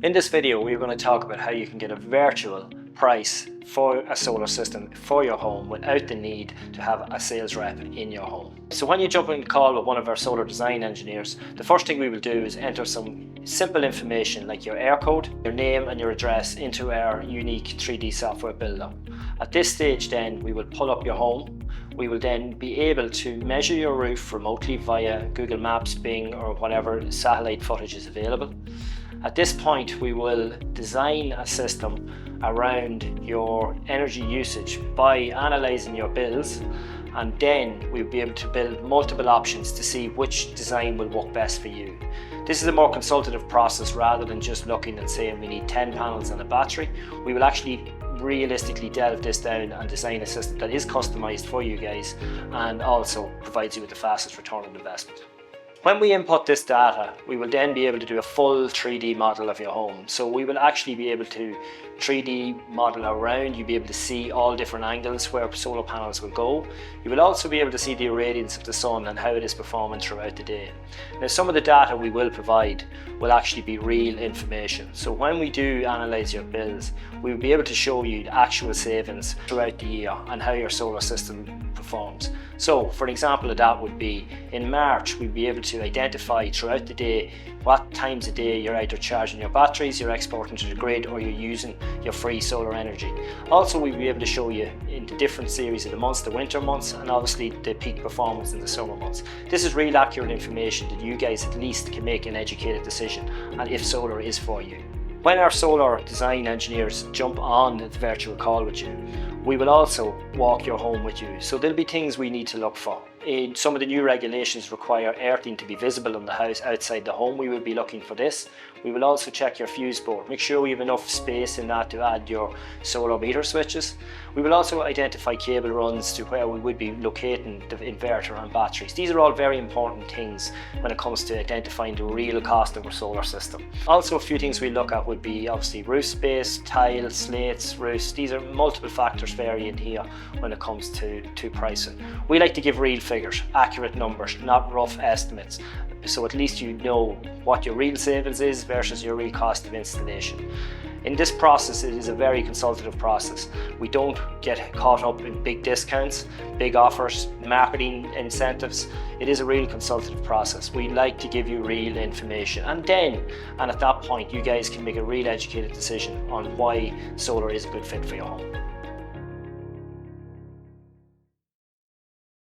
In this video, we're going to talk about how you can get a virtual price for a solar system for your home without the need to have a sales rep in your home. So when you jump in a call with one of our solar design engineers, the first thing we will do is enter some simple information like your air code, your name and your address into our unique 3D software builder. At this stage then, we will pull up your home. We will then be able to measure your roof remotely via Google Maps, Bing or whatever satellite footage is available. At this point, we will design a system around your energy usage by analysing your bills, and then we'll be able to build multiple options to see which design will work best for you. This is a more consultative process rather than just looking and saying we need 10 panels and a battery. We will actually realistically delve this down and design a system that is customised for you guys and also provides you with the fastest return on investment. When we input this data, we will then be able to do a full 3D model of your home. So we will actually be able to 3D model around. You'll be able to see all different angles where solar panels will go. You will also be able to see the irradiance of the sun and how it is performing throughout the day. Now, some of the data we will provide will actually be real information. So when we do analyse your bills, we will be able to show you the actual savings throughout the year and how your solar system performs. So for an example of that would be in March, we'd be able to identify throughout the day what times a day you're either charging your batteries, you're exporting to the grid, or you're using your free solar energy. Also, we'll be able to show you in the different series of the months, the winter months, and obviously the peak performance in the summer months. This is real accurate information that you guys at least can make an educated decision on if solar is for you. When our solar design engineers jump on the virtual call with you, we will also walk your home with you. So there'll be things we need to look for. Some of the new regulations require earthing to be visible on the house outside the home. We will be looking for this. We will also check your fuse board. Make sure we have enough space in that to add your solar meter switches. We will also identify cable runs to where we would be locating the inverter and batteries. These are all very important things when it comes to identifying the real cost of our solar system. Also, a few things we look at would be obviously roof space, tile, slates, roofs. These are multiple factors varying here when it comes to pricing. We like to give real figures, accurate numbers, not rough estimates. So at least you know what your real savings is versus your real cost of installation. In this process, it is a very consultative process. We don't get caught up in big discounts, big offers, marketing incentives. It is a real consultative process. We like to give you real information, and at that point, you guys can make a real educated decision on why solar is a good fit for your home.